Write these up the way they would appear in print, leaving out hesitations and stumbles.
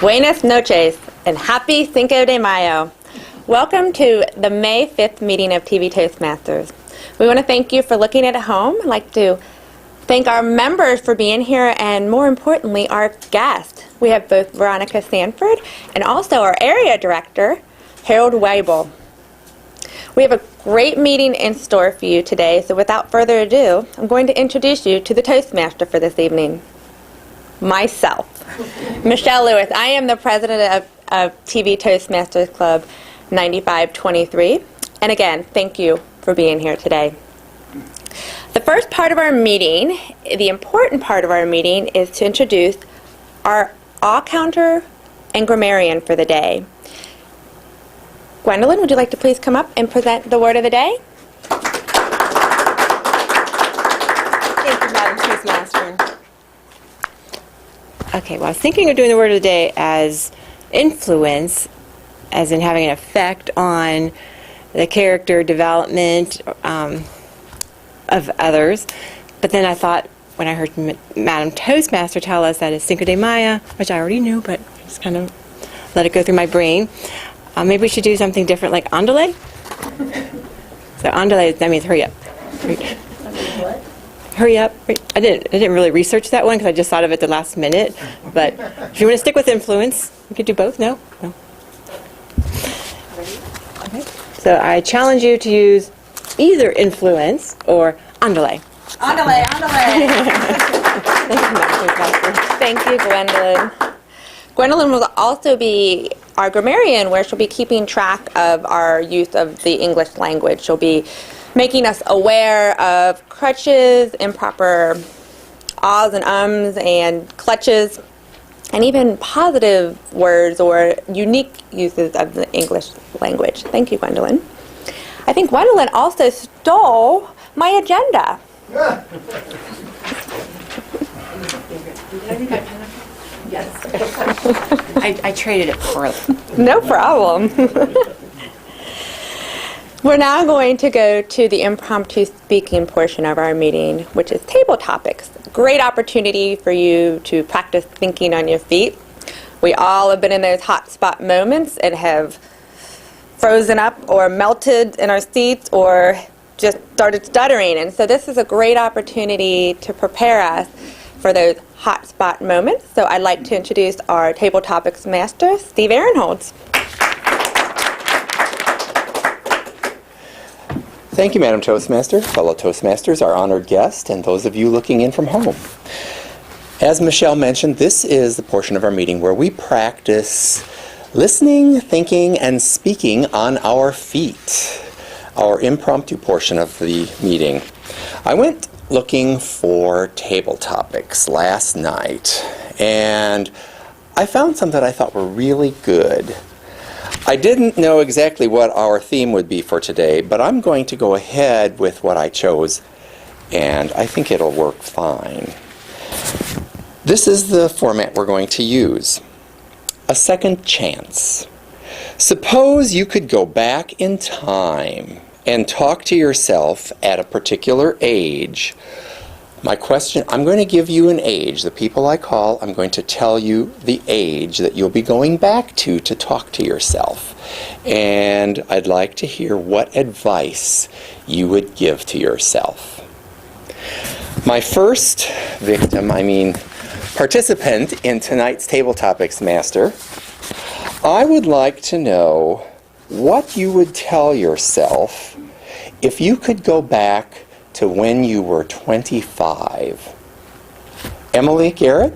Buenas noches and happy Cinco de Mayo. Welcome to the May 5th meeting of TV Toastmasters. We want to thank you for looking at home. I'd like to thank our members for being here and, more importantly, our guests. We have both Veronica Sanford and also our area director, Harold Weibel. We have a great meeting in store for you today, so without further ado, I'm going to introduce you to the Toastmaster for this evening. Myself, Michelle Lewis. I am the president of TV Toastmasters Club 9523. And again, thank you for being here today. The first part of our meeting, the important part of our meeting, is to introduce our all-counter and grammarian for the day. Gwendolyn, would you like to please come up and present the word of the day? Thank you, Madam Toastmaster. Okay, well, I was thinking of doing the word of the day as influence, as in having an effect on the character development of others. But then I thought, when I heard Madam Toastmaster tell us that it's Cinco de Mayo, which I already knew, but just kind of let it go through my brain, maybe we should do something different, like andale. So andale, that means hurry up. What? Hurry up. I didn't really research that one because I just thought of it the last minute. But if you want to stick with influence, we could do both. No? Okay. So I challenge you to use either influence or andale. Andale, andale. Thank you, Gwendolyn. Gwendolyn will also be our grammarian, where she'll be keeping track of our use of the English language. She'll be making us aware of crutches, improper ahs and ums and clutches, and even positive words or unique uses of the English language. Thank you, Gwendolyn. I think Gwendolyn also stole my agenda. Yes. I traded it for it. No problem. We're now going to go to the impromptu speaking portion of our meeting, which is table topics. Great opportunity for you to practice thinking on your feet. We all have been in those hot spot moments and have frozen up or melted in our seats or just started stuttering. And so this is a great opportunity to prepare us for those hot spot moments. So I'd like to introduce our table topics master, Steve Aaronholtz. Thank you, Madam Toastmaster, fellow Toastmasters, our honored guest, and those of you looking in from home. As Michelle mentioned, this is the portion of our meeting where we practice listening, thinking, and speaking on our feet, our impromptu portion of the meeting. I went looking for table topics last night, and I found some that I thought were really good. I didn't know exactly what our theme would be for today, but I'm going to go ahead with what I chose, and I think it'll work fine. This is the format we're going to use. A second chance. Suppose you could go back in time and talk to yourself at a particular age. My question, I'm going to give you an age. The people I call, I'm going to tell you the age that you'll be going back to talk to yourself. And I'd like to hear what advice you would give to yourself. My first participant in tonight's Table Topics Master, I would like to know what you would tell yourself if you could go back to when you were 25. Emily Garrett?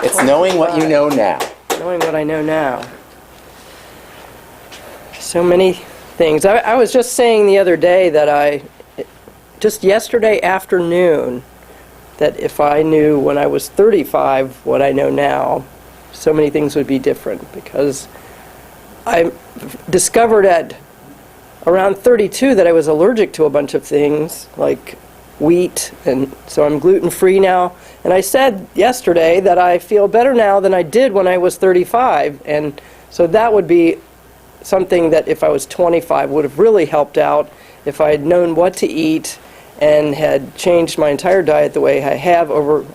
It's knowing what you know now. Knowing what I know now. So many things. I was just saying the other day that just yesterday afternoon, that if I knew when I was 35 what I know now, so many things would be different, because I discovered at around 32 that I was allergic to a bunch of things, like wheat, and so I'm gluten-free now. And I said yesterday that I feel better now than I did when I was 35, and so that would be something that if I was 25 would have really helped out if I had known what to eat and had changed my entire diet the way I have over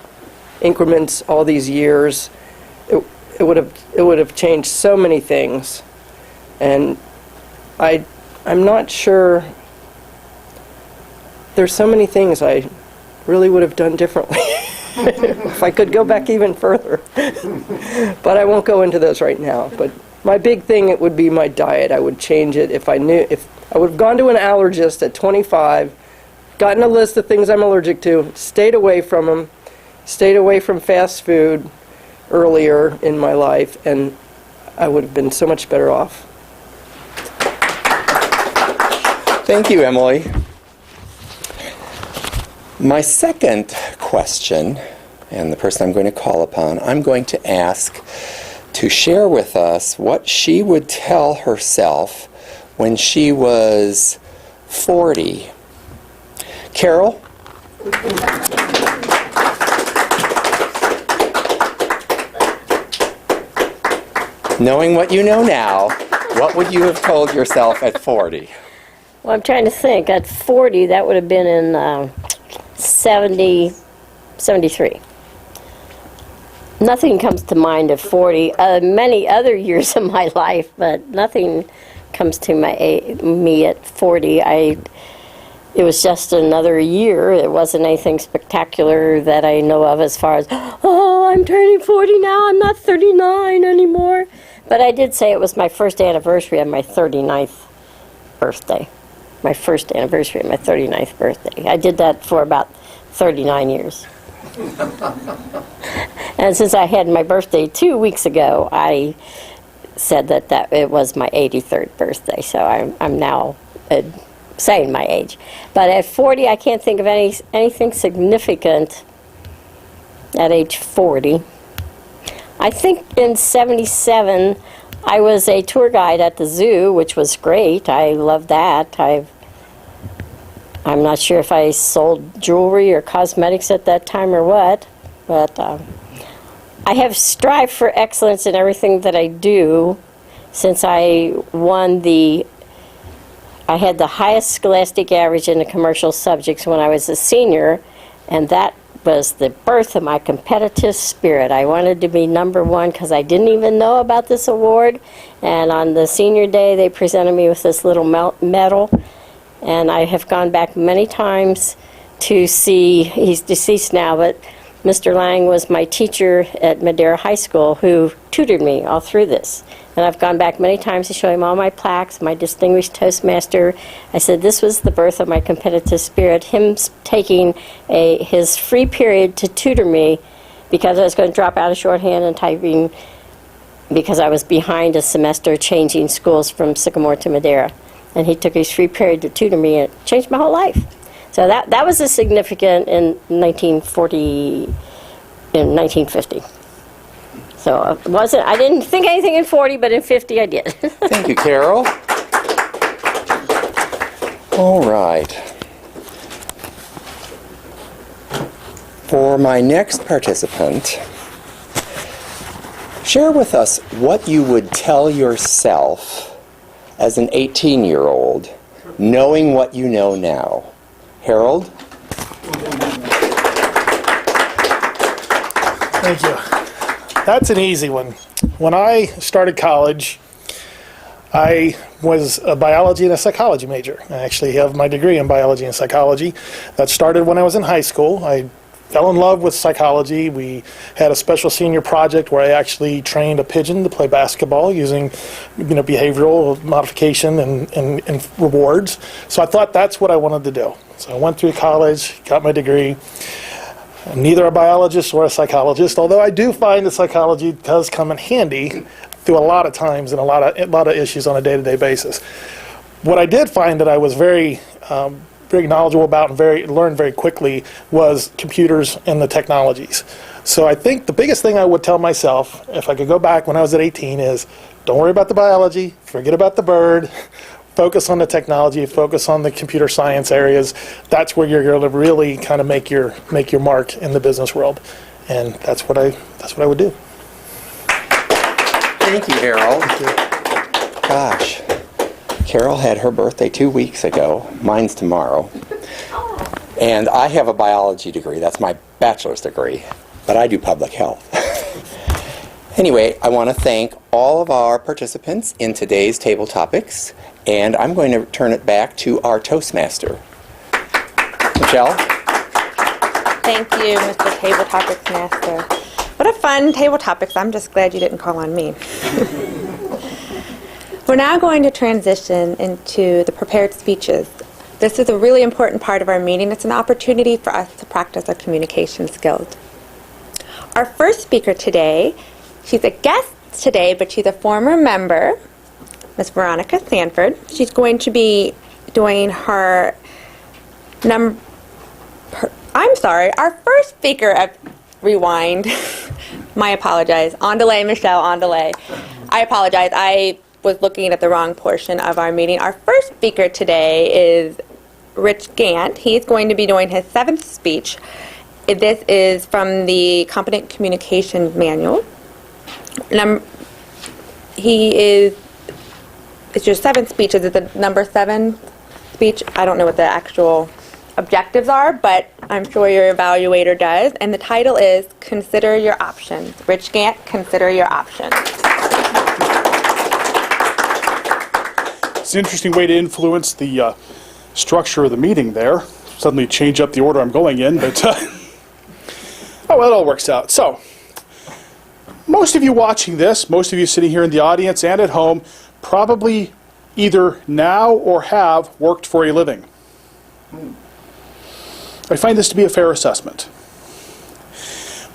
increments all these years, it would have changed so many things. And I'm not sure. There's so many things I really would have done differently if I could go back even further. But I won't go into those right now. But my big thing, it would be my diet. I would change it if I would have gone to an allergist at 25, gotten a list of things I'm allergic to, stayed away from them, stayed away from fast food earlier in my life, and I would have been so much better off. Thank you, Emily. My second question, and the person I'm going to call upon, I'm going to ask to share with us what she would tell herself when she was 40. Carol? Knowing what you know now, what would you have told yourself at 40? Well, I'm trying to think. At 40, that would have been in 73. Nothing comes to mind at 40. Many other years of my life, but nothing comes to me at 40. It was just another year. It wasn't anything spectacular that I know of as far as, oh, I'm turning 40 now, I'm not 39 anymore. But I did say it was my first anniversary of my 39th birthday. My first anniversary of my 39th birthday. I did that for about 39 years. And since I had my birthday 2 weeks ago, I said that it was my 83rd birthday. So I'm now saying my age. But at 40, I can't think of anything significant at age 40. I think in 77, I was a tour guide at the zoo, which was great. I loved that. I'm not sure if I sold jewelry or cosmetics at that time or what, but I have strived for excellence in everything that I do since I had the highest scholastic average in the commercial subjects when I was a senior, and that was the birth of my competitive spirit. I wanted to be number one because I didn't even know about this award, and on the senior day they presented me with this little medal, and I have gone back many times to see, he's deceased now, but Mr. Lang was my teacher at Madera High School who tutored me all through this. And I've gone back many times to show him all my plaques, my distinguished Toastmaster. I said this was the birth of my competitive spirit, him taking his free period to tutor me because I was going to drop out of shorthand and typing because I was behind a semester changing schools from Sycamore to Madera. And he took his free period to tutor me, and it changed my whole life. So that was a significant in 1950. So I didn't think anything in 40, but in 50 I did. Thank you, Carol. All right. For my next participant, share with us what you would tell yourself as an 18-year-old, knowing what you know now. Harold? Thank you. That's an easy one. When I started college, I was a biology and a psychology major. I actually have my degree in biology and psychology. That started when I was in high school. I fell in love with psychology. We had a special senior project where I actually trained a pigeon to play basketball using, behavioral modification and rewards. So I thought that's what I wanted to do. So I went through college, got my degree. I'm neither a biologist or a psychologist, although I do find that psychology does come in handy through a lot of times and a lot of issues on a day-to-day basis. What I did find that I was very knowledgeable about and learned very quickly was computers and the technologies. So I think the biggest thing I would tell myself, if I could go back when I was at 18, is don't worry about the biology, forget about the bird, focus on the technology, focus on the computer science areas. That's where you're going to really kind of make your mark in the business world. And that's what I would do. Thank you, Harold. Thank you. Gosh, Carol had her birthday 2 weeks ago. Mine's tomorrow. And I have a biology degree. That's my bachelor's degree. but I do public health. Anyway, I want to thank all of our participants in today's table topics, and I'm going to turn it back to our Toastmaster. Michelle? Thank you, Mr. Table Topics Master. What a fun table topics. I'm just glad you didn't call on me. We're now going to transition into the prepared speeches. This is a really important part of our meeting. It's an opportunity for us to practice our communication skills. Our first speaker today, she's a guest today, but she's a former member, Ms. Veronica Sanford. She's going to be doing our first speaker of Rewind. My apologize. On delay, Michelle, on delay. I apologize. I was looking at the wrong portion of our meeting. Our first speaker today is Rich Gant. He's going to be doing his 7th speech. This is from the Competent Communication Manual. It's your 7th speech. Is it the number 7 speech? I don't know what the actual objectives are, but I'm sure your evaluator does. And the title is Consider Your Options. Rich Gant, Consider Your Options. It's an interesting way to influence the structure of the meeting there. Suddenly change up the order I'm going in, but oh, well, it all works out. So, most of you watching this, most of you sitting here in the audience and at home, probably either now or have worked for a living. I find this to be a fair assessment.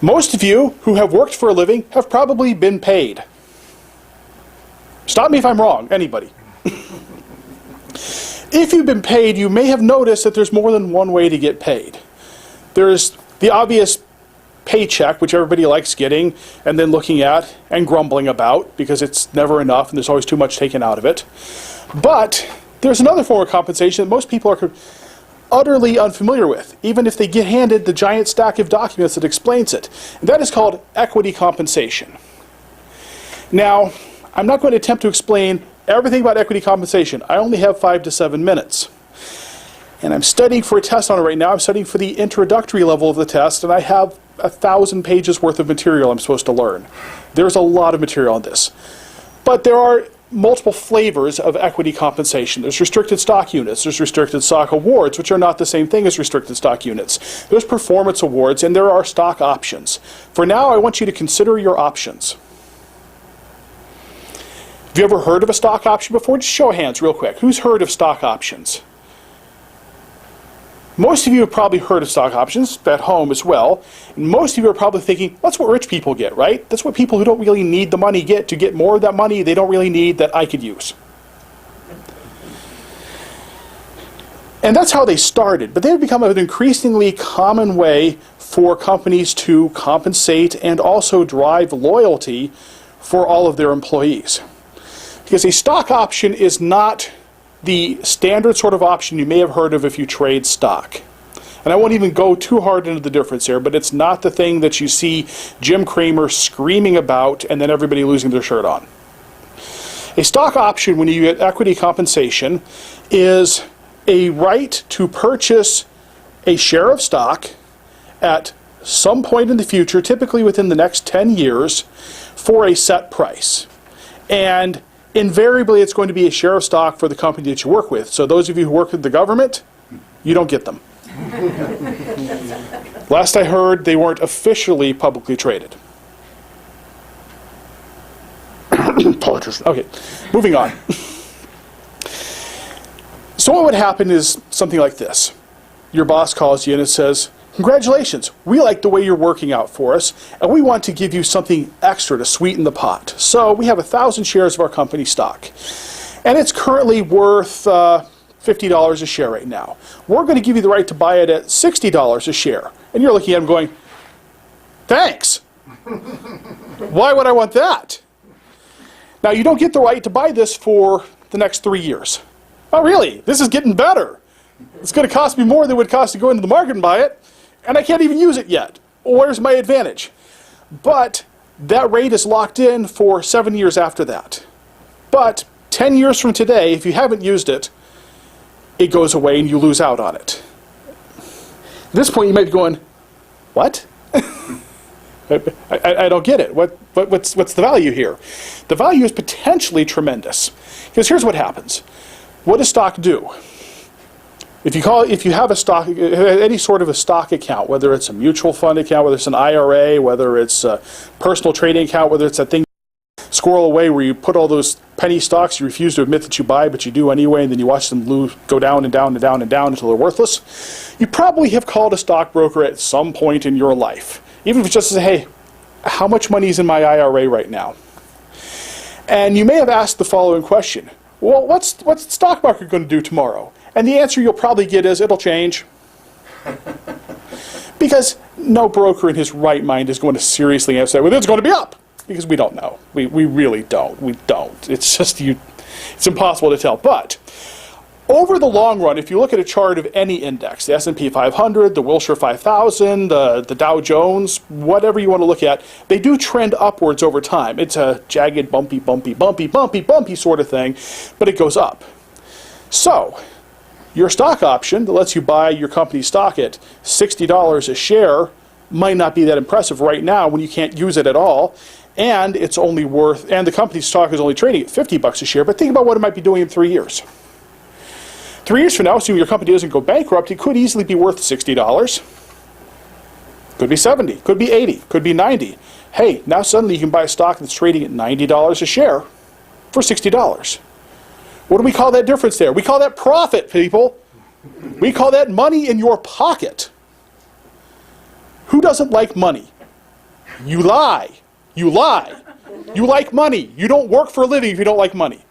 Most of you who have worked for a living have probably been paid. Stop me if I'm wrong, anybody. If you've been paid, you may have noticed that there's more than one way to get paid. There's the obvious paycheck, which everybody likes getting, and then looking at and grumbling about because it's never enough and there's always too much taken out of it. But there's another form of compensation that most people are utterly unfamiliar with, even if they get handed the giant stack of documents that explains it. And that is called equity compensation. Now, I'm not going to attempt to explain everything about equity compensation. I only have 5 to 7 minutes. And I'm studying for a test on it right now. I'm studying for the introductory level of the test, and I have 1,000 pages worth of material I'm supposed to learn. There's a lot of material on this. But there are multiple flavors of equity compensation. There's restricted stock units, there's restricted stock awards, which are not the same thing as restricted stock units. There's performance awards, and there are stock options. For now, I want you to consider your options. Have you ever heard of a stock option before? Just show of hands real quick. Who's heard of stock options? Most of you have probably heard of stock options at home as well. And most of you are probably thinking, that's what rich people get, right? That's what people who don't really need the money get to get more of that money they don't really need that I could use. And that's how they started. But they've become an increasingly common way for companies to compensate and also drive loyalty for all of their employees. Because a stock option is not the standard sort of option you may have heard of if you trade stock. And I won't even go too hard into the difference here, but it's not the thing that you see Jim Cramer screaming about and then everybody losing their shirt on. A stock option, when you get equity compensation, is a right to purchase a share of stock at some point in the future, typically within the next 10 years, for a set price. And invariably, it's going to be a share of stock for the company that you work with. So those of you who work with the government, you don't get them. Last I heard, they weren't officially publicly traded. Politics. Okay, moving on. So what would happen is something like this. Your boss calls you and it says, congratulations, we like the way you're working out for us, and we want to give you something extra to sweeten the pot. So we have 1,000 shares of our company stock, and it's currently worth $50 a share right now. We're going to give you the right to buy it at $60 a share. And you're looking at him going, thanks. Why would I want that? Now, you don't get the right to buy this for the next 3 years. Oh, really? This is getting better. It's going to cost me more than it would cost to go into the market and buy it. And I can't even use it yet. Where's my advantage? But that rate is locked in for 7 years after that. But 10 years from today, if you haven't used it, it goes away and you lose out on it. At this point, you might be going, what? I don't get it. What's the value here? The value is potentially tremendous. Because here's what happens. What does stock do? If you have a stock, any sort of a stock account, whether it's a mutual fund account, whether it's an IRA, whether it's a personal trading account, whether it's that thing you squirrel away where you put all those penny stocks you refuse to admit that you buy, but you do anyway, and then you watch them go down and down and down and down until they're worthless, you probably have called a stockbroker at some point in your life. Even if it's just to say, hey, how much money is in my IRA right now? And you may have asked the following question. Well, what's the stock market going to do tomorrow? And the answer you'll probably get is, it'll change. Because no broker in his right mind is going to seriously answer that, well, it's going to be up. Because we don't know. We really don't. We don't. It's just, it's impossible to tell. But over the long run, if you look at a chart of any index, the S&P 500, the Wilshire 5000, the Dow Jones, whatever you want to look at, they do trend upwards over time. It's a jagged, bumpy sort of thing, but it goes up. So, your stock option that lets you buy your company's stock at $60 a share might not be that impressive right now when you can't use it at all, and it's only worth, and the company's stock is only trading at $50 a share, but think about what it might be doing in 3 years. 3 years from now, assuming your company doesn't go bankrupt, it could easily be worth $60. Could be 70, could be 80, could be 90. Hey, now suddenly you can buy a stock that's trading at $90 a share for $60. What do we call that difference there? We call that profit, people. We call that money in your pocket. Who doesn't like money? You lie. You lie. You like money. You don't work for a living if you don't like money.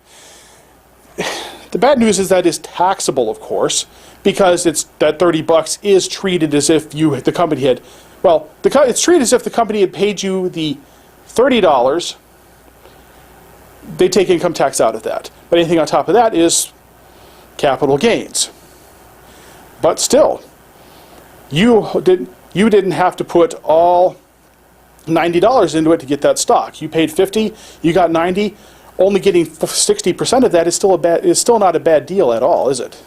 The bad news is that is taxable, of course, because it's that $30 is treated as if the company had, well, it's treated as if the company had paid you the $30. They take income tax out of that. But anything on top of that is capital gains. But still, you didn't have to put all $90 into it to get that stock. You paid $50, you got $90. Only getting 60% of that is still not a bad deal at all, is it?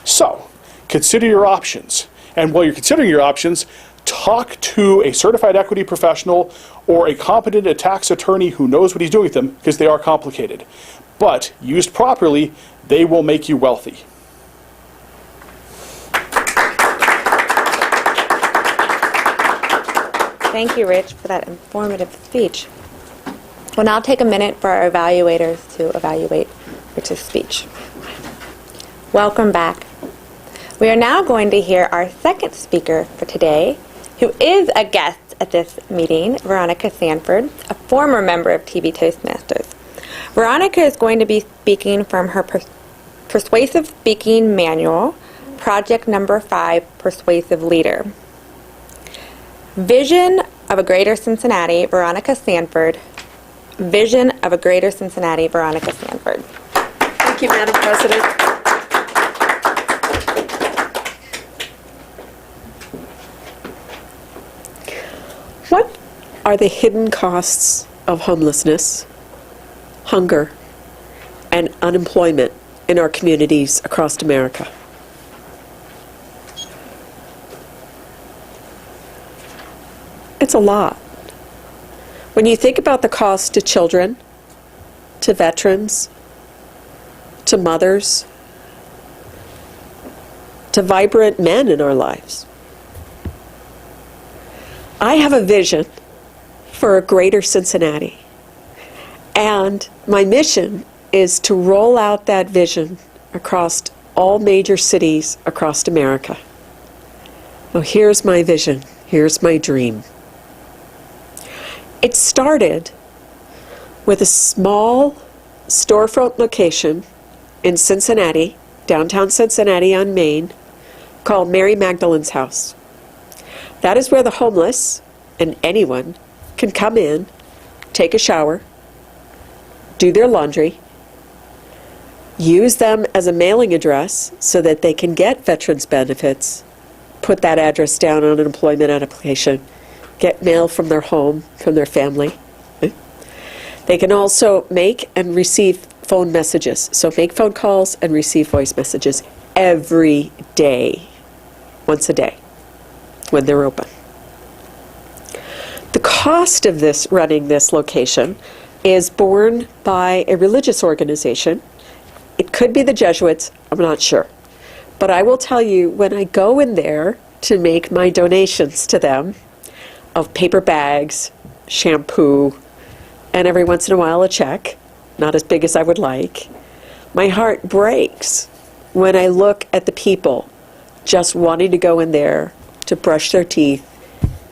So, consider your options. And while you're considering your options, talk to a certified equity professional or a competent tax attorney who knows what he's doing with them, because they are complicated. But, used properly, they will make you wealthy. Thank you, Rich, for that informative speech. We'll now take a minute for our evaluators to evaluate Rich's speech. Welcome back. We are now going to hear our second speaker for today, who is a guest at this meeting, Veronica Sanford, a former member of TV Toastmasters. Veronica is going to be speaking from her Persuasive Speaking Manual, project number 5, Persuasive Leader. Vision of a Greater Cincinnati, Veronica Sanford. Vision of a Greater Cincinnati, Veronica Sanford. Thank you, Madam President. What are the hidden costs of homelessness, hunger, and unemployment in our communities across America? It's a lot. When you think about the cost to children, to veterans, to mothers, to vibrant men in our lives. I have a vision for a greater Cincinnati, and my mission is to roll out that vision across all major cities across America. Well, here's my vision. Here's my dream. It started with a small storefront location in Cincinnati, downtown Cincinnati on Main, called Mary Magdalene's House. That is where the homeless and anyone can come in, take a shower, do their laundry, use them as a mailing address so that they can get veterans benefits, put that address down on an employment application, get mail from their home, from their family. They can also make and receive phone messages. So make phone calls and receive voice messages every day, once a day, when they're open. The cost of this running this location is borne by a religious organization. It could be the Jesuits, I'm not sure. But I will tell you, when I go in there to make my donations to them of paper bags, shampoo, and every once in a while a check, not as big as I would like, my heart breaks when I look at the people just wanting to go in there to brush their teeth,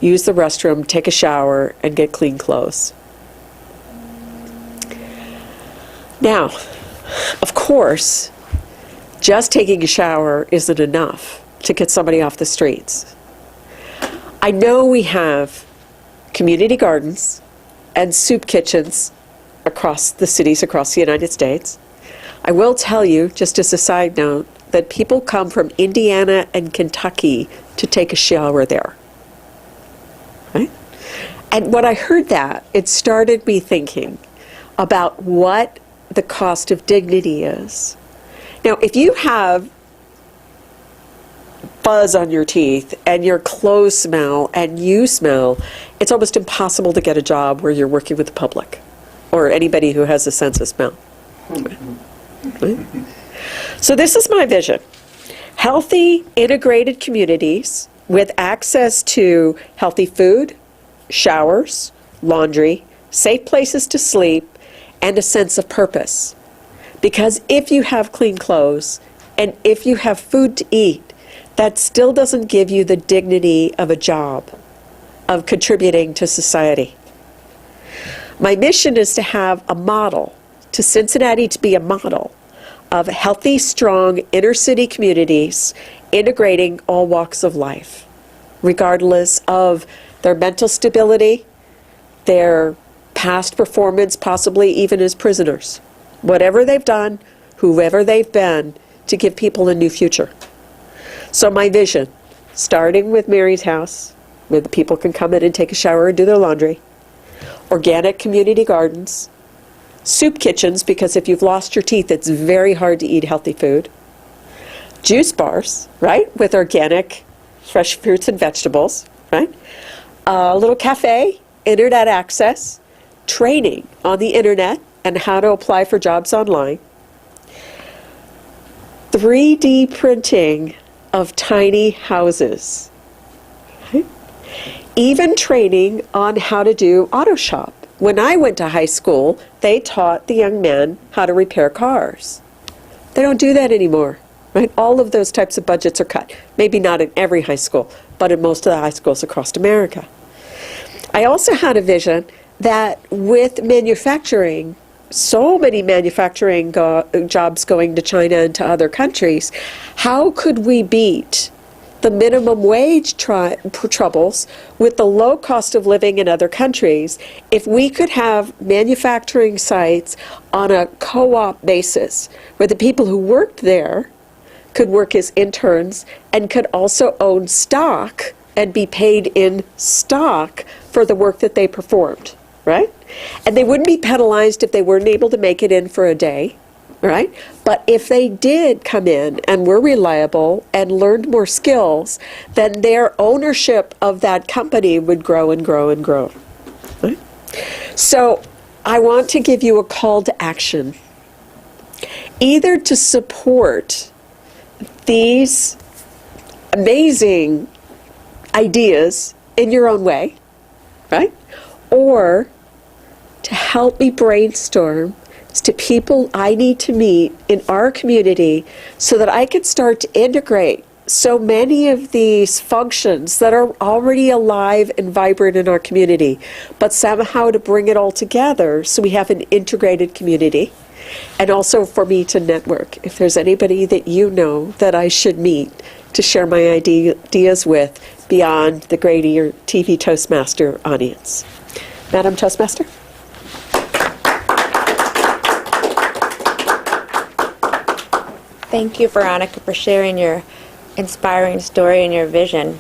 use the restroom, take a shower, and get clean clothes. Now, of course, just taking a shower isn't enough to get somebody off the streets. I know we have community gardens and soup kitchens across the cities across the United States. I will tell you, just as a side note, that people come from Indiana and Kentucky to take a shower there. Right? And when I heard that, it started me thinking about what the cost of dignity is. Now, if you have fuzz on your teeth and your clothes smell and you smell, it's almost impossible to get a job where you're working with the public or anybody who has a sense of smell. Right? So this is my vision. Healthy, integrated communities with access to healthy food, showers, laundry, safe places to sleep, and a sense of purpose. Because if you have clean clothes and if you have food to eat, that still doesn't give you the dignity of a job, of contributing to society. My mission is to have a model, to Cincinnati to be a model of healthy, strong inner-city communities integrating all walks of life, regardless of their mental stability, their past performance, possibly even as prisoners. Whatever they've done, whoever they've been, to give people a new future. So my vision, starting with Mary's house, where the people can come in and take a shower and do their laundry, organic community gardens, soup kitchens, because if you've lost your teeth, it's very hard to eat healthy food, juice bars, right, with organic fresh fruits and vegetables, right, a little cafe, internet access, training on the internet and how to apply for jobs online, 3D printing of tiny houses, right? Even training on how to do auto shop. When I went to high school, they taught the young men how to repair cars. They don't do that anymore, right? All of those types of budgets are cut. Maybe not in every high school, but in most of the high schools across America. I also had a vision that with manufacturing, so many manufacturing jobs going to China and to other countries, how could we beat the minimum wage troubles with the low cost of living in other countries if we could have manufacturing sites on a co-op basis where the people who worked there could work as interns and could also own stock and be paid in stock for the work that they performed, right? And they wouldn't be penalized if they weren't able to make it in for a day, right? But if they did come in and were reliable and learned more skills, then their ownership of that company would grow and grow and grow. Right? So I want to give you a call to action, either to support these amazing ideas in your own way, right? Or to help me brainstorm to people I need to meet in our community so that I can start to integrate so many of these functions that are already alive and vibrant in our community, but somehow to bring it all together so we have an integrated community. And also for me to network. If there's anybody that you know that I should meet to share my ideas with beyond the Grady TV Toastmaster audience. Madam Toastmaster? Thank you, Veronica, for sharing your inspiring story and your vision.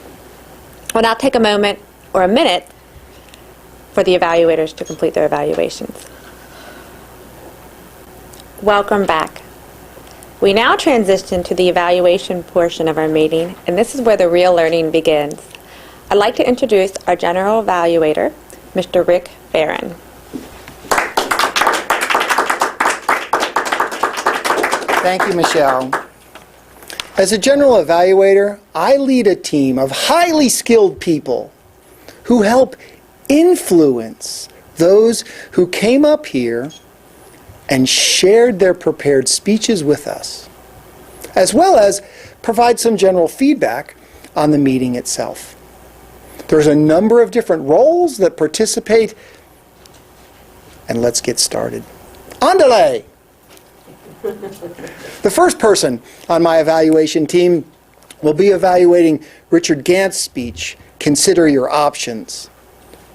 We'll now take a moment or a minute for the evaluators to complete their evaluations. Welcome back. We now transition to the evaluation portion of our meeting, and this is where the real learning begins. I'd like to introduce our general evaluator, Mr. Rick Barron. Thank you, Michelle. As a general evaluator, I lead a team of highly skilled people who help influence those who came up here and shared their prepared speeches with us, as well as provide some general feedback on the meeting itself. There's a number of different roles that participate, and let's get started. Andale! The first person on my evaluation team will be evaluating Richard Gantz's speech, Consider Your Options.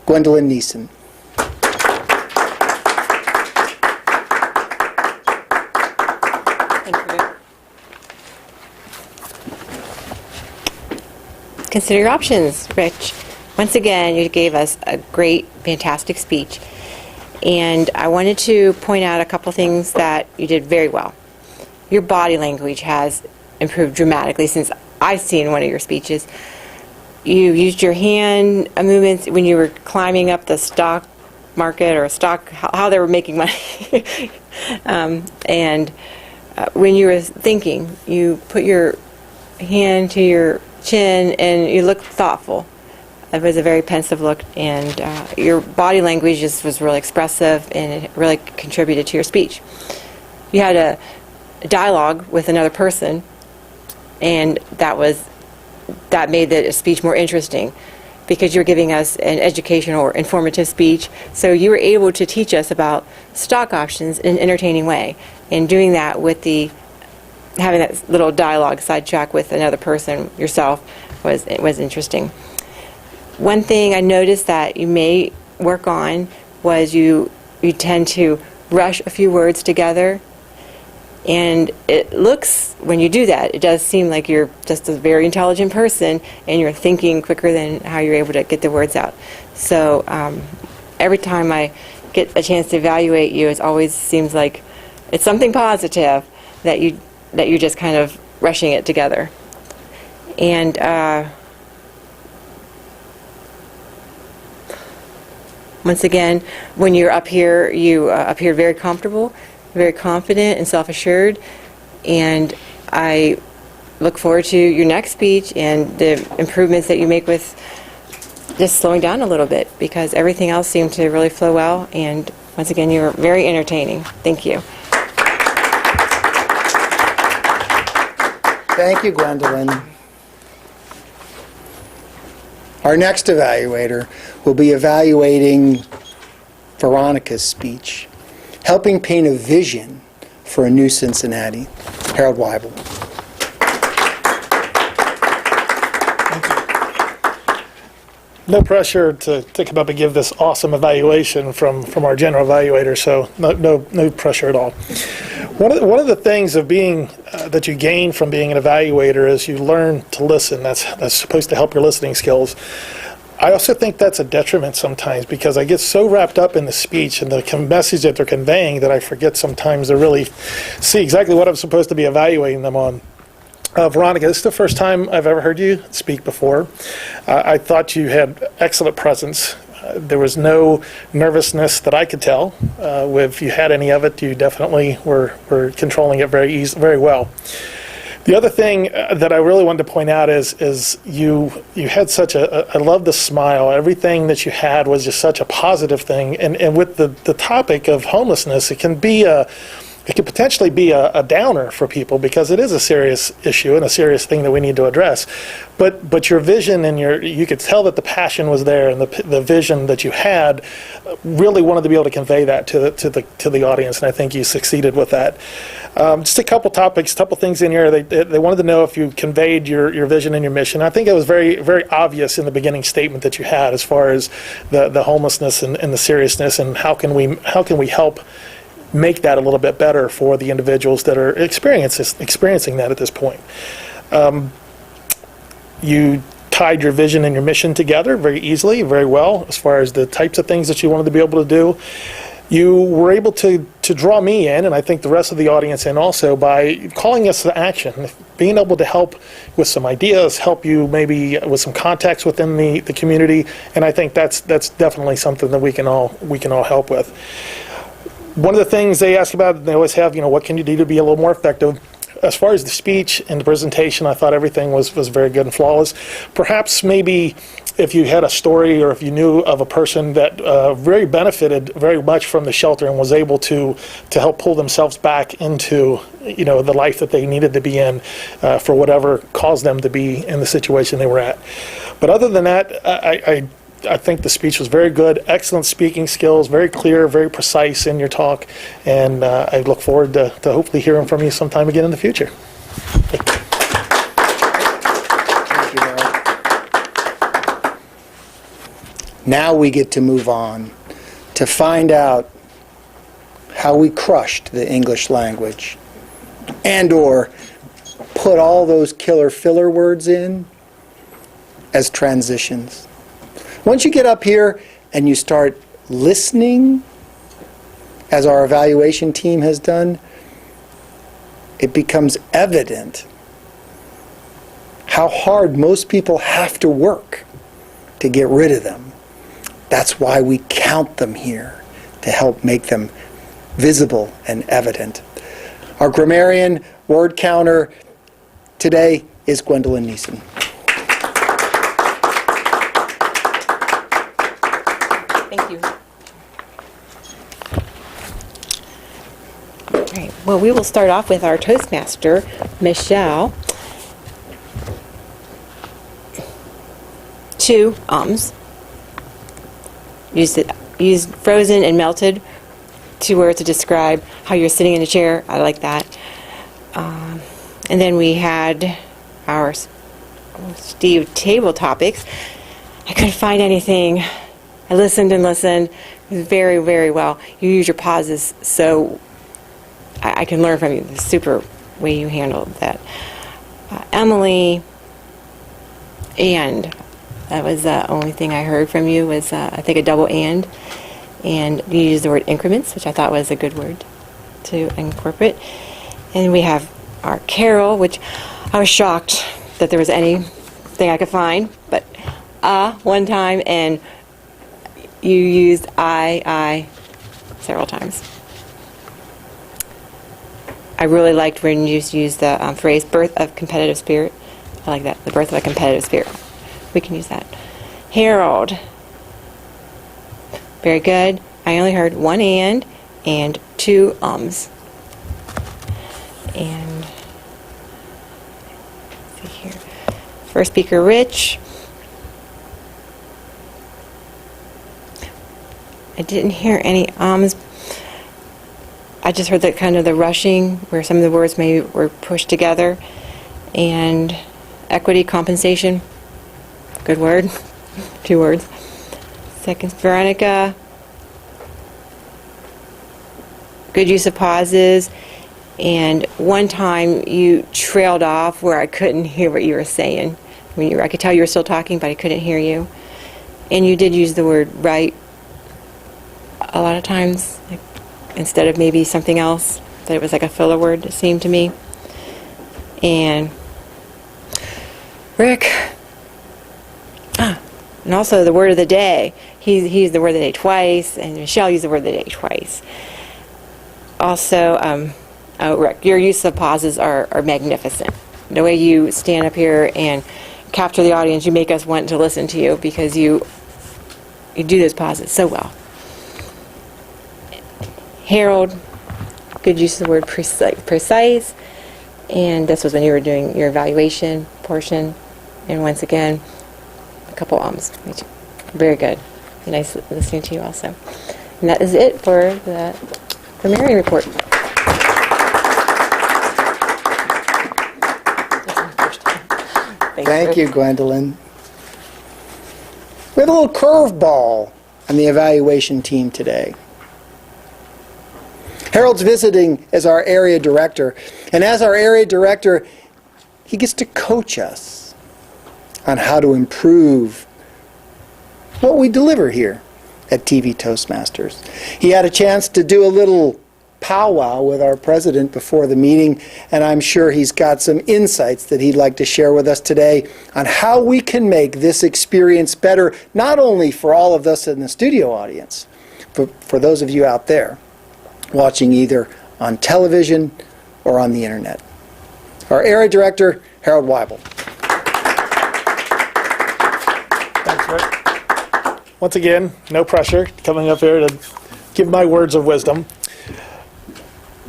Gwendolyn Neeson. Consider your options, Rich. Once again, you gave us a great, fantastic speech. And I wanted to point out a couple things that you did very well. Your body language has improved dramatically since I've seen one of your speeches. You used your hand movements when you were climbing up the stock market or stock, how they were making money. When you were thinking, you put your hand to your chin and you looked thoughtful. It was a very pensive look, and your body language just was really expressive, and it really contributed to your speech. You had a dialogue with another person, and that made the speech more interesting because you were giving us an educational or informative speech. So you were able to teach us about stock options in an entertaining way, and doing that with having that little dialogue sidetrack with another person yourself was interesting. One thing I noticed that you may work on was you tend to rush a few words together, and it looks, when you do that, it does seem like you're just a very intelligent person and you're thinking quicker than how you're able to get the words out. So every time I get a chance to evaluate you, it always seems like it's something positive that you're just kind of rushing it together. And once again, when you're up here, you appear very comfortable, very confident and self-assured. And I look forward to your next speech and the improvements that you make with just slowing down a little bit, because everything else seemed to really flow well. And once again, you were very entertaining. Thank you. Thank you, Gwendolyn. Our next evaluator will be evaluating Veronica's speech, helping paint a vision for a new Cincinnati. Harold Weibel. No pressure to come up and give this awesome evaluation from our general evaluator, so no pressure at all. One of the things of being that you gain from being an evaluator is you learn to listen. That's supposed to help your listening skills. I also think that's a detriment sometimes, because I get so wrapped up in the speech and the message that they're conveying that I forget sometimes to really see exactly what I'm supposed to be evaluating them on. Veronica, this is the first time I've ever heard you speak before. I thought you had excellent presence. There was no nervousness that I could tell. If you had any of it, you definitely were controlling it very well. The other thing that I really wanted to point out is you had such I love the smile. Everything that you had was just such a positive thing. And with the topic of homelessness, it can potentially be a downer for people, because it is a serious issue and a serious thing that we need to address. But your vision and you could tell that the passion was there, and the vision that you had really wanted to be able to convey that to the audience, and I think you succeeded with that. Just a couple topics, couple things in here. They wanted to know if you conveyed your vision and your mission. I think it was very, very obvious in the beginning statement that you had, as far as the homelessness and the seriousness, and how can we help make that a little bit better for the individuals that are experiencing that at this point. You tied your vision and your mission together very easily, very well, as far as the types of things that you wanted to be able to do. You were able to to draw me in, and I think the rest of the audience in also, by calling us to action, being able to help with some ideas, help you maybe with some contacts within the community, and I think that's definitely something that we can all help with. One of the things they ask about, they always have, what can you do to be a little more effective? As far as the speech and the presentation, I thought everything was very good and flawless. Perhaps maybe if you had a story or if you knew of a person that very benefited very much from the shelter and was able to help pull themselves back into the life that they needed to be in for whatever caused them to be in the situation they were at. But other than that, I think the speech was very good, excellent speaking skills, very clear, very precise in your talk, and I look forward to hopefully hearing from you sometime again in the future. Thank you, Harold. Now we get to move on to find out how we crushed the English language and/or put all those killer filler words in as transitions. Once you get up here and you start listening, as our evaluation team has done, it becomes evident how hard most people have to work to get rid of them. That's why we count them here, to help make them visible and evident. Our grammarian word counter today is Gwendolyn Neeson. Thank you. All right. Well, we will start off with our Toastmaster, Michelle. 2 ums. Use frozen and melted, 2 words to describe how you're sitting in a chair. I like that. And then we had our Steve table topics. I couldn't find anything. I listened and listened. It was very, very well. You use your pauses, so I can learn from you. The super way you handled that. Emily, and that was the only thing I heard from you was, I think, a double and you used the word increments, which I thought was a good word to incorporate. And we have our Carol, which I was shocked that there was anything I could find, but one time, and you used I several times. I really liked when you used the phrase birth of competitive spirit. I like that, the birth of a competitive spirit. We can use that. Harold. Very good. I only heard 1 and 2 ums. And let's see here. First speaker, Rich. I didn't hear any ums. I just heard that kind of the rushing, where some of the words maybe were pushed together. And equity, compensation. Good word. 2 words. Second, Veronica. Good use of pauses. And one time you trailed off where I couldn't hear what you were saying. I could tell you were still talking, but I couldn't hear you. And you did use the word right a lot of times, like, instead of maybe something else, that it was like a filler word, it seemed to me. And Rick, and also the word of the day. He used the word of the day twice, and Michelle used the word of the day twice. Also, Rick, your use of pauses are magnificent. The way you stand up here and capture the audience, you make us want to listen to you because you do those pauses so well. Harold, good use of the word precise, and this was when you were doing your evaluation portion, and once again, a couple ums. Very good. Nice listening to you also. And that is it for the Mary report. Thank you, Gwendolyn. We have a little curveball on the evaluation team today. Harold's visiting as our area director, and as our area director, he gets to coach us on how to improve what we deliver here at TV Toastmasters. He had a chance to do a little powwow with our president before the meeting, and I'm sure he's got some insights that he'd like to share with us today on how we can make this experience better, not only for all of us in the studio audience, but for those of you out there watching either on television or on the internet. Our area director, Harold Weibel. Thanks, Rick. Once again, no pressure coming up here to give my words of wisdom.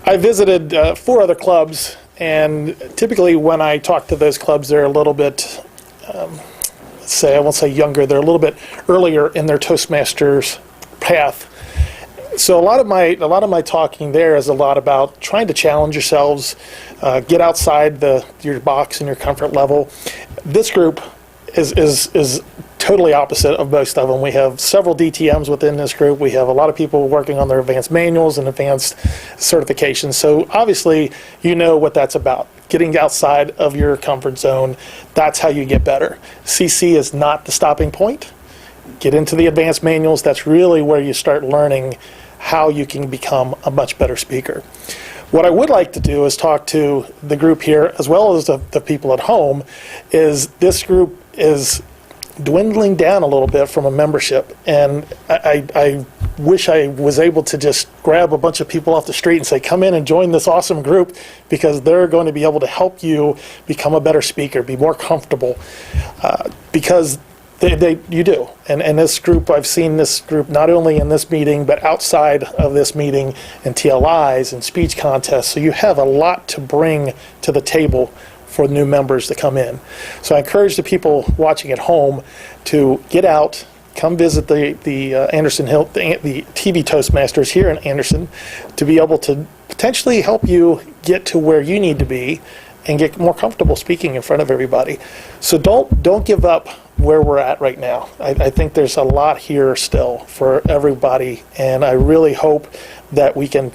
I visited 4 other clubs, and typically when I talk to those clubs, they're a little bit, I won't say younger, they're a little bit earlier in their Toastmasters path. So a lot of my talking there is a lot about trying to challenge yourselves, get outside your box and your comfort level. This group is totally opposite of most of them. We have several DTMs within this group. We have a lot of people working on their advanced manuals and advanced certifications. So obviously you know what that's about. Getting outside of your comfort zone, that's how you get better. CC is not the stopping point. Get into the advanced manuals. That's really where you start learning how you can become a much better speaker. What I would like to do is talk to the group here, as well as the people at home, is this group is dwindling down a little bit from a membership. And I wish I was able to just grab a bunch of people off the street and say, come in and join this awesome group, because they're going to be able to help you become a better speaker, be more comfortable, because you do. And this group, I've seen this group not only in this meeting, but outside of this meeting in TLIs and speech contests. So you have a lot to bring to the table for new members to come in. So I encourage the people watching at home to get out, come visit the Anderson Hill, the TV Toastmasters here in Anderson, to be able to potentially help you get to where you need to be and get more comfortable speaking in front of everybody. So don't give up where we're at right now. I think there's a lot here still for everybody, and I really hope that we can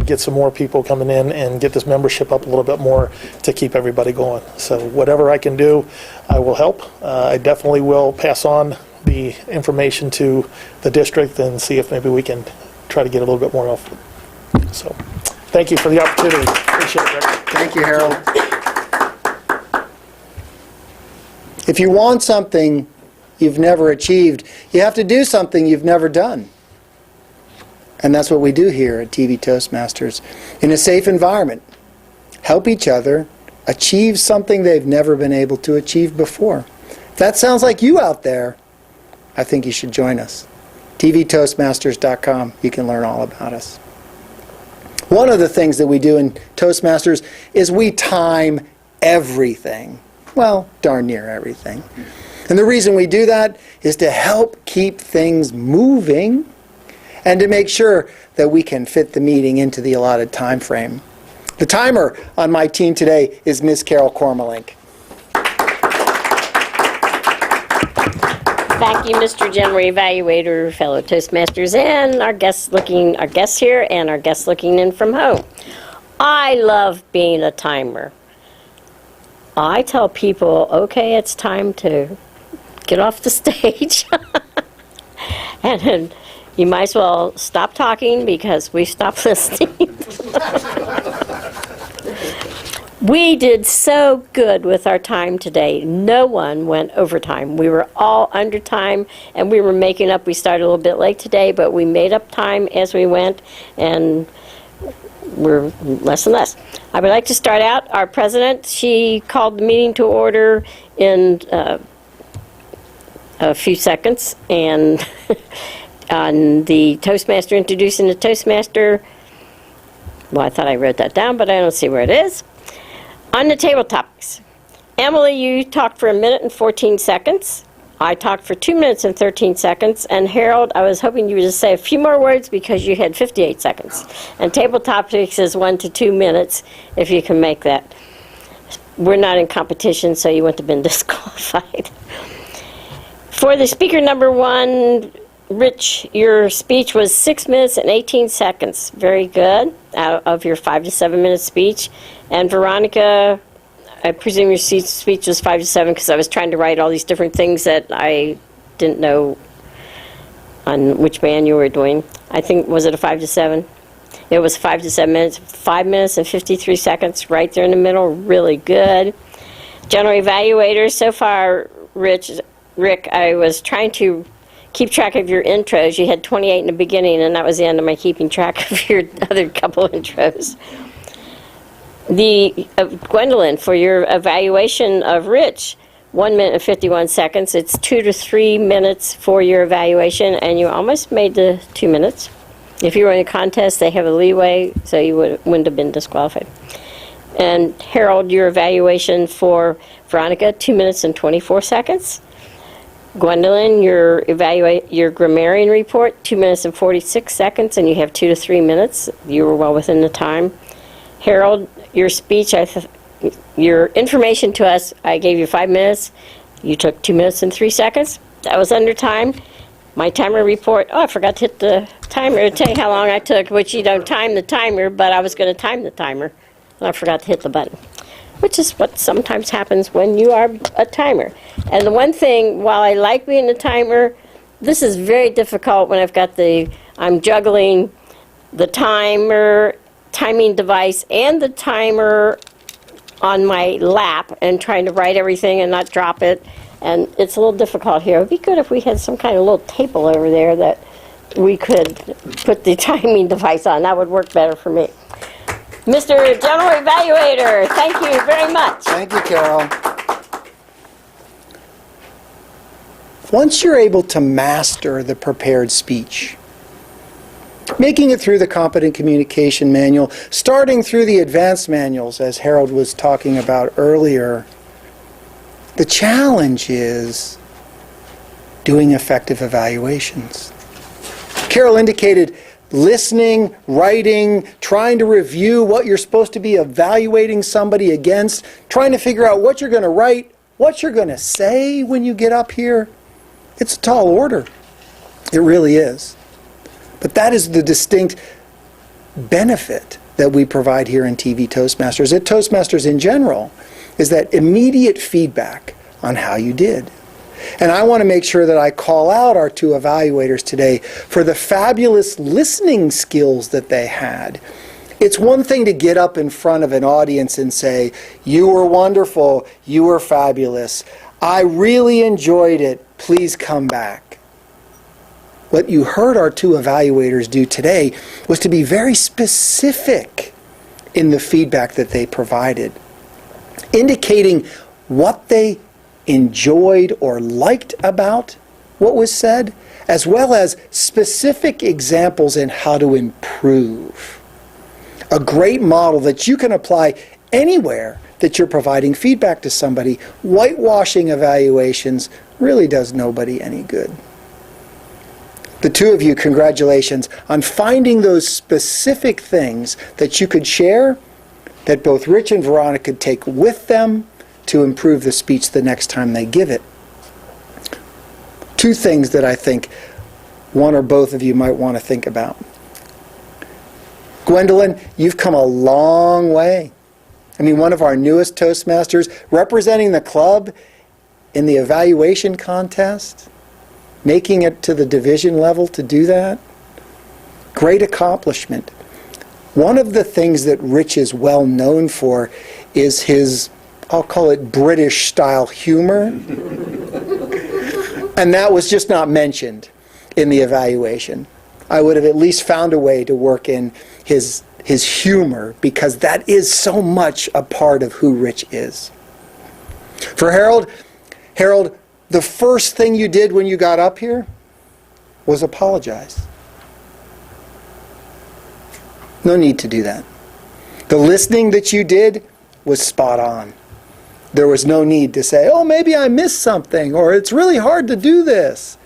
get some more people coming in and get this membership up a little bit more to keep everybody going. So whatever I can do, I will help. I definitely will pass on the information to the district and see if maybe we can try to get a little bit more off. So thank you for the opportunity. Appreciate it, Rick. Thank you, Harold. If you want something you've never achieved, you have to do something you've never done. And that's what we do here at TV Toastmasters. In a safe environment, help each other achieve something they've never been able to achieve before. If that sounds like you out there, I think you should join us. tvtoastmasters.com. You can learn all about us. One of the things that we do in Toastmasters is we time everything. Well, darn near everything. And the reason we do that is to help keep things moving and to make sure that we can fit the meeting into the allotted time frame. The timer on my team today is Ms. Carol Kormelink. Thank you, Mr. General Evaluator, fellow Toastmasters, and our guests here and our guests looking in from home. I love being a timer. I tell people, okay, it's time to get off the stage. And then you might as well stop talking because we stopped listening. We did so good with our time today. No one went overtime. We were all under time, and we were making up. We started a little bit late today, but we made up time as we went, and we're less and less. I would like to start out. Our president, she called the meeting to order in a few seconds, and on the Toastmaster introducing the Toastmaster, well, I thought I wrote that down, but I don't see where it is. On the table topics, Emily, you talked for 1 minute and 14 seconds. I talked for 2 minutes and 13 seconds. And Harold, I was hoping you would just say a few more words because you had 58 seconds. And table topics is 1 to 2 minutes, if you can make that. We're not in competition, so you wouldn't have been disqualified. For the speaker number 1, Rich, your speech was 6 minutes and 18 seconds. Very good, out of your 5 to 7 minute speech. And Veronica, I presume your speech was 5 to 7 because I was trying to write all these different things that I didn't know on which band you were doing. I think, was it a 5 to 7? It was 5 to 7 minutes, 5 minutes and 53 seconds right there in the middle, really good. General evaluators, so far, Rick, I was trying to keep track of your intros. You had 28 in the beginning, and that was the end of my keeping track of your other couple intros. Gwendolyn, for your evaluation of Rich, 1 minute and 51 seconds. It's 2 to 3 minutes for your evaluation, and you almost made the 2 minutes. If you were in a contest, they have a leeway, so you wouldn't have been disqualified. And Harold, your evaluation for Veronica, 2 minutes and 24 seconds. Gwendolyn, your grammarian report, 2 minutes and 46 seconds, and you have 2 to 3 minutes. You were well within the time. Harold, your speech, your information to us, I gave you 5 minutes. You took 2 minutes and 3 seconds. That was under time. My timer report, I forgot to hit the timer to tell you how long I took, which you don't time the timer, but I was going to time the timer, and I forgot to hit the button, which is what sometimes happens when you are a timer. And the one thing, while I like being a timer, this is very difficult when I'm juggling the timing device and the timer on my lap and trying to write everything and not drop it. And it's a little difficult here. It would be good if we had some kind of little table over there that we could put the timing device on. That would work better for me. Mr. General Evaluator, thank you very much. Thank you, Carol. Once you're able to master the prepared speech, making it through the Competent Communication Manual, starting through the advanced manuals, as Harold was talking about earlier, the challenge is doing effective evaluations. Carol indicated listening, writing, trying to review what you're supposed to be evaluating somebody against, trying to figure out what you're going to write, what you're going to say when you get up here. It's a tall order. It really is. But that is the distinct benefit that we provide here in TV Toastmasters, at Toastmasters in general, is that immediate feedback on how you did. And I want to make sure that I call out our 2 evaluators today for the fabulous listening skills that they had. It's one thing to get up in front of an audience and say, "You were wonderful, you were fabulous, I really enjoyed it, please come back." What you heard our 2 evaluators do today was to be very specific in the feedback that they provided, indicating what they enjoyed or liked about what was said, as well as specific examples in how to improve. A great model that you can apply anywhere that you're providing feedback to somebody. Whitewashing evaluations really does nobody any good. The 2 of you, congratulations on finding those specific things that you could share, that both Rich and Veronica could take with them to improve the speech the next time they give it. 2 things that I think one or both of you might want to think about. Gwendolyn, you've come a long way. I mean, one of our newest Toastmasters, representing the club in the evaluation contest, making it to the division level to do that. Great accomplishment. One of the things that Rich is well known for is his, I'll call it British-style humor. And that was just not mentioned in the evaluation. I would have at least found a way to work in his humor, because that is so much a part of who Rich is. For Harold, the first thing you did when you got up here was apologize. No need to do that. The listening that you did was spot on. There was no need to say, "Oh, maybe I missed something," or "It's really hard to do this."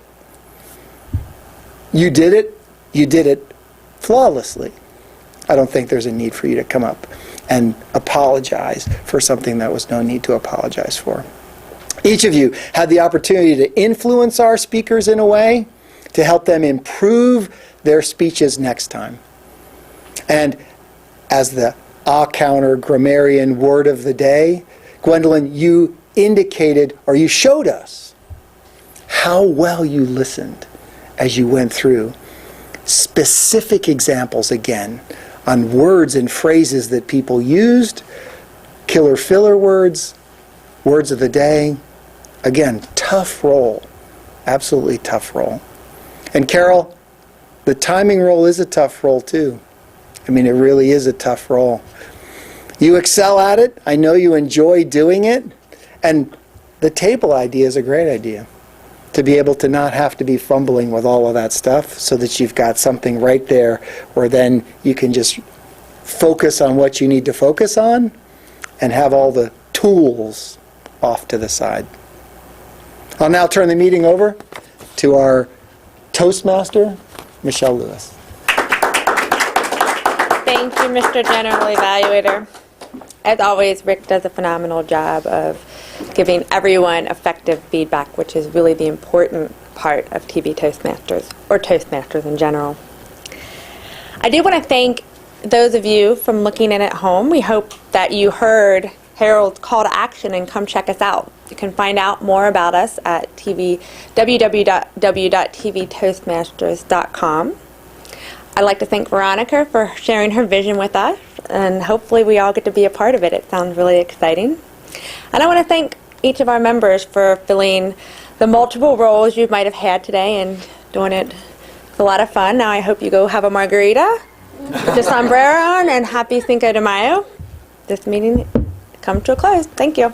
You did it flawlessly. I don't think there's a need for you to come up and apologize for something that was no need to apologize for. Each of you had the opportunity to influence our speakers in a way to help them improve their speeches next time. And as the counter grammarian word of the day, Gwendolyn, you indicated, or you showed us, how well you listened as you went through specific examples again on words and phrases that people used, killer filler words, words of the day. Again, tough role. Absolutely tough role. And Carol, the timing role is a tough role too. I mean, it really is a tough role. You excel at it. I know you enjoy doing it. And the table idea is a great idea. To be able to not have to be fumbling with all of that stuff so that you've got something right there where then you can just focus on what you need to focus on and have all the tools off to the side. I'll now turn the meeting over to our Toastmaster, Michelle Lewis. Thank you, Mr. General Evaluator. As always, Rick does a phenomenal job of giving everyone effective feedback, which is really the important part of TV Toastmasters, or Toastmasters in general. I do want to thank those of you from looking in at home. We hope that you heard Harold's call to action and come check us out. You can find out more about us at www.tvtoastmasters.com. I'd like to thank Veronica for sharing her vision with us, and hopefully we all get to be a part of it. It sounds really exciting. And I want to thank each of our members for filling the multiple roles you might have had today and doing it. It's a lot of fun. Now I hope you go have a margarita, put the sombrero on, and happy Cinco de Mayo. This meeting comes to a close. Thank you.